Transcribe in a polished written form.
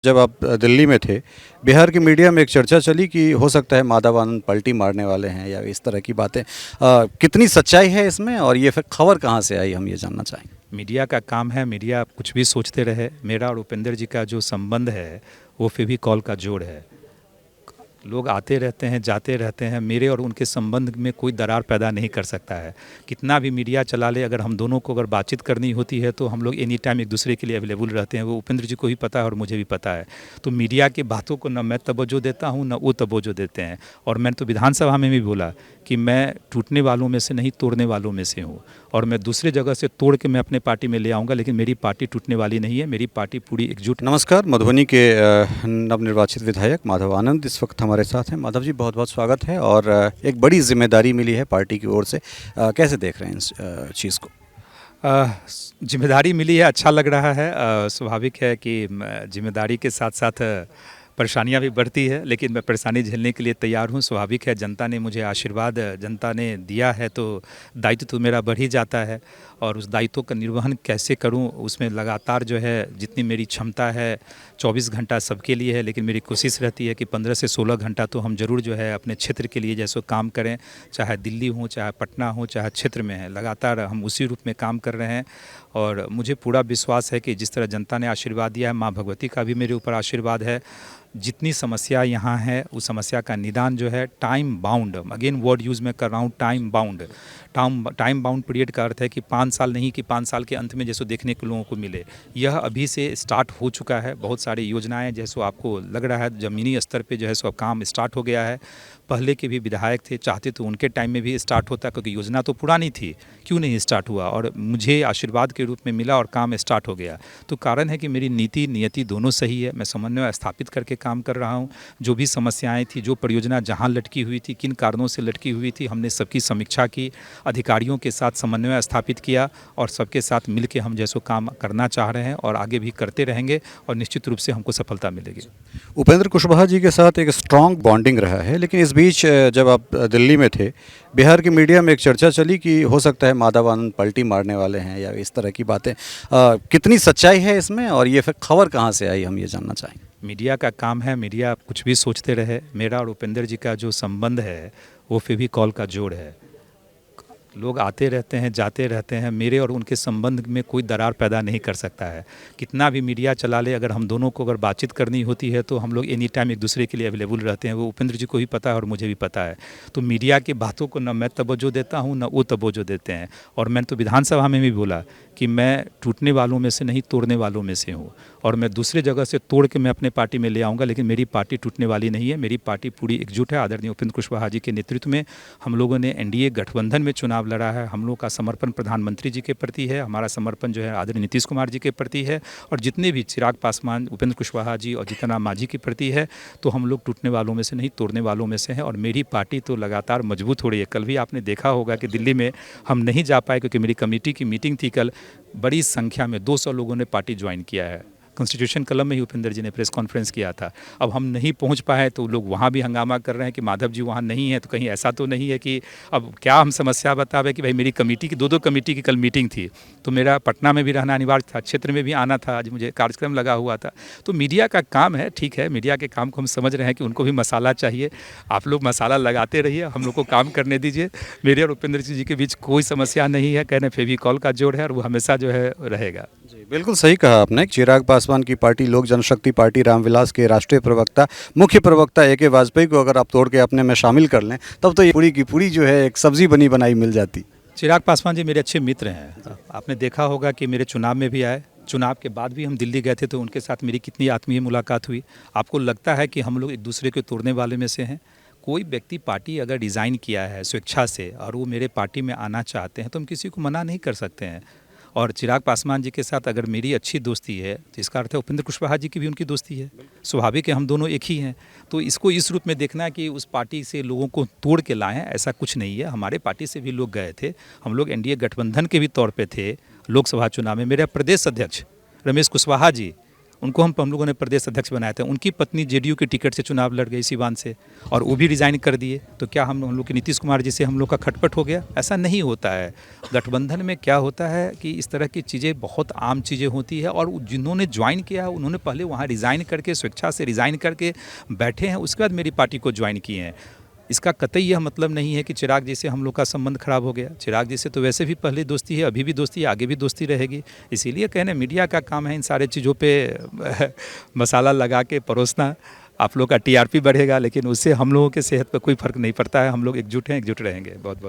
जब आप दिल्ली में थे, बिहार की मीडिया में एक चर्चा चली कि हो सकता है माधव आनंद पलटी मारने वाले हैं या इस तरह की बातें। कितनी सच्चाई है इसमें और ये फिर खबर कहाँ से आई, हम ये जानना चाहेंगे। मीडिया का काम है, मीडिया कुछ भी सोचते रहे। मेरा और उपेंद्र जी का जो संबंध है वो फेविकॉल का जोड़ है। लोग आते रहते हैं, जाते रहते हैं, मेरे और उनके संबंध में कोई दरार पैदा नहीं कर सकता है। कितना भी मीडिया चला ले, अगर हम दोनों को अगर बातचीत करनी होती है तो हम लोग एनी टाइम एक दूसरे के लिए अवेलेबल रहते हैं। वो उपेंद्र जी को भी पता है और मुझे भी पता है। तो मीडिया की बातों को न मैं तवज्जो देता हूँ, न वो तवज्जो देते हैं। और मैंने तो विधानसभा में भी बोला कि मैं टूटने वालों में से नहीं, तोड़ने वालों में से हूँ। और मैं दूसरे जगह से तोड़ के मैं अपने पार्टी में ले आऊँगा, लेकिन मेरी पार्टी टूटने वाली नहीं है। मेरी पार्टी पूरी एकजुट। नमस्कार, मधुबनी के नवनिर्वाचित विधायक माधव आनंद इस वक्त हमारे साथ हैं। माधव जी, बहुत बहुत स्वागत है। और एक बड़ी जिम्मेदारी मिली है पार्टी की ओर से, कैसे देख रहे हैं इस चीज़ को? जिम्मेदारी मिली है, अच्छा लग रहा है। स्वाभाविक है कि जिम्मेदारी के साथ साथ परेशानियां भी बढ़ती है, लेकिन मैं परेशानी झेलने के लिए तैयार हूं। स्वाभाविक है, जनता ने मुझे आशीर्वाद जनता ने दिया है तो दायित्व तो मेरा बढ़ ही जाता है। और उस दायित्व का निर्वहन कैसे करूं, उसमें लगातार जो है जितनी मेरी क्षमता है 24 घंटा सबके लिए है, लेकिन मेरी कोशिश रहती है कि 15 से 16 घंटा तो हम ज़रूर जो है अपने क्षेत्र के लिए जैसे काम करें। चाहे दिल्ली हो, चाहे पटना हो, चाहे क्षेत्र में है, लगातार हम उसी रूप में काम कर रहे हैं। और मुझे पूरा विश्वास है कि जिस तरह जनता ने आशीर्वाद दिया है, माँ भगवती का भी मेरे ऊपर आशीर्वाद है। जितनी समस्या यहाँ है उस समस्या का निदान जो है time bound, again word use में कर रहा हूँ, time bound. Time bound period का अर्थ है कि 5 साल नहीं कि 5 साल के अंत में जैसो देखने के लोगों को मिले। यह अभी से स्टार्ट हो चुका है। बहुत सारी योजनाएं जैसो आपको लग रहा है ज़मीनी स्तर पे जो है सो काम स्टार्ट हो गया है। पहले के भी विधायक थे, चाहते तो उनके टाइम में भी स्टार्ट होता, क्योंकि योजना तो पुरानी थी, क्यों नहीं स्टार्ट हुआ। और मुझे आशीर्वाद के रूप में मिला और काम स्टार्ट हो गया। तो कारण है कि मेरी नीति नियति दोनों सही है। मैं समन्वय स्थापित करके काम कर रहा हूँ। जो भी समस्याएं थी, जो परियोजना जहाँ लटकी हुई थी, किन कारणों से लटकी हुई थी, हमने सबकी समीक्षा की, अधिकारियों के साथ समन्वय स्थापित किया और सबके साथ मिल के हम जैसो काम करना चाह रहे हैं और आगे भी करते रहेंगे और निश्चित रूप से हमको सफलता मिलेगी। उपेंद्र कुशवाहा जी के साथ एक स्ट्रॉन्ग बॉन्डिंग रहा है, लेकिन इस बीच जब आप दिल्ली में थे, बिहार की मीडिया में एक चर्चा चली कि हो सकता है माधव आनंद पलटी मारने वाले हैं या इस तरह की बातें। कितनी सच्चाई है इसमें और ये फिर खबर कहाँ से आई, हम ये जानना चाहेंगे। मीडिया का काम है, मीडिया कुछ भी सोचते रहे। मेरा और उपेंद्र जी का जो संबंध है वो फेविकॉल का जोड़ है। लोग आते रहते हैं, जाते रहते हैं, मेरे और उनके संबंध में कोई दरार पैदा नहीं कर सकता है। कितना भी मीडिया चला ले, अगर हम दोनों को अगर बातचीत करनी होती है तो हम लोग एनी टाइम एक दूसरे के लिए अवेलेबल रहते हैं। वो उपेंद्र जी को भी पता है और मुझे भी पता है। तो मीडिया की बातों को न मैं तवज्जो देता हूँ, न वो तवज्जो देते हैं। और मैंने तो विधानसभा में भी बोला कि मैं टूटने वालों में से नहीं, तोड़ने वालों में से हूँ। और मैं दूसरे जगह से तोड़ के मैं अपने पार्टी में ले आऊँगा, लेकिन मेरी पार्टी टूटने वाली नहीं है। मेरी पार्टी पूरी एकजुट है। आदरणीय उपेंद्र कुशवाहा जी के नेतृत्व में हम लोगों ने एनडीए गठबंधन में चुनाव लड़ा है। हम लोग का समर्पण प्रधानमंत्री जी के प्रति है, हमारा समर्पण जो है आदरणीय नीतीश कुमार जी के प्रति है, और जितने भी चिराग पासवान, उपेंद्र कुशवाहा जी और जीतन राम मांझी के प्रति है। तो हम लोग टूटने वालों में से नहीं, तोड़ने वालों में से हैं। और मेरी पार्टी तो लगातार मजबूत हो रही है। कल भी आपने देखा होगा कि दिल्ली में हम नहीं जा पाए क्योंकि मेरी कमेटी की मीटिंग थी कल। बड़ी संख्या में 200 लोगों ने पार्टी ज्वाइन किया है। कॉन्स्टिट्यूशन क्लब में ही उपेंद्र जी ने प्रेस कॉन्फ्रेंस किया था। अब हम नहीं पहुंच पाए तो लोग वहाँ भी हंगामा कर रहे हैं कि माधव जी वहाँ नहीं है। तो कहीं ऐसा तो नहीं है कि अब क्या हम समस्या बतावे कि भाई मेरी कमेटी की दो कमेटी की कल मीटिंग थी, तो मेरा पटना में भी रहना अनिवार्य था, क्षेत्र में भी आना था, आज मुझे कार्यक्रम लगा हुआ था। तो मीडिया का काम है, ठीक है, मीडिया के काम को हम समझ रहे हैं कि उनको भी मसाला चाहिए। आप लोग मसाला लगाते रहिए, हम लोग को काम करने दीजिए। मेरे और उपेंद्र जी के बीच कोई समस्या नहीं है। कहने फेविकॉल का जोड़ है और वो हमेशा जो है रहेगा। जी, बिल्कुल सही कहा आपने। चिराग पासवान की पार्टी लोक जनशक्ति पार्टी, रामविलास के राष्ट्रीय प्रवक्ता, मुख्य प्रवक्ता ए के वाजपेयी को अगर आप तोड़ के अपने में शामिल कर लें, तब तो ये पूरी की पूरी जो है एक सब्जी बनी बनाई मिल जाती। चिराग पासवान जी मेरे अच्छे मित्र हैं। आपने देखा होगा कि मेरे चुनाव में भी आए, चुनाव के बाद भी हम दिल्ली गए थे तो उनके साथ मेरी कितनी आत्मीय मुलाकात हुई। आपको लगता है कि हम लोग एक दूसरे को तोड़ने वाले में से हैं? कोई व्यक्ति पार्टी अगर डिज़ाइन किया है स्वेच्छा से और वो मेरे पार्टी में आना चाहते हैं तो हम किसी को मना नहीं कर सकते हैं। और चिराग पासवान जी के साथ अगर मेरी अच्छी दोस्ती है तो इसका अर्थ है उपेंद्र कुशवाहा जी की भी उनकी दोस्ती है। स्वाभाविक है, हम दोनों एक ही हैं। तो इसको इस रूप में देखना कि उस पार्टी से लोगों को तोड़ के लाएं, ऐसा कुछ नहीं है। हमारे पार्टी से भी लोग गए थे, हम लोग एनडीए गठबंधन के भी तौर पे थे। लोकसभा चुनाव में मेरे प्रदेश अध्यक्ष रमेश कुशवाहा जी उनको हम लोगों ने प्रदेश अध्यक्ष बनाए थे, उनकी पत्नी जेडीयू की टिकट से चुनाव लड़ गई सिवान से और वो भी रिज़ाइन कर दिए। तो क्या हम लोग के नीतीश कुमार जी से हम लोग का खटपट हो गया? ऐसा नहीं होता है। गठबंधन में क्या होता है कि इस तरह की चीज़ें बहुत आम चीज़ें होती है और जिन्होंने ज्वाइन किया है उन्होंने पहले वहाँ रिज़ाइन करके, स्वेच्छा से रिज़ाइन करके बैठे हैं, उसके बाद मेरी पार्टी को ज्वाइन किए हैं। इसका कतई यह मतलब नहीं है कि चिराग जी से हम लोग का संबंध खराब हो गया। चिराग जी से तो वैसे भी पहले दोस्ती है, अभी भी दोस्ती है, आगे भी दोस्ती रहेगी। इसीलिए कहने मीडिया का काम है इन सारे चीज़ों पे मसाला लगा के परोसना। आप लोग का टीआरपी बढ़ेगा, लेकिन उससे हम लोगों के सेहत पर कोई फ़र्क नहीं पड़ता है। हम लोग एकजुट हैं, एकजुट रहेंगे। बहुत बहुत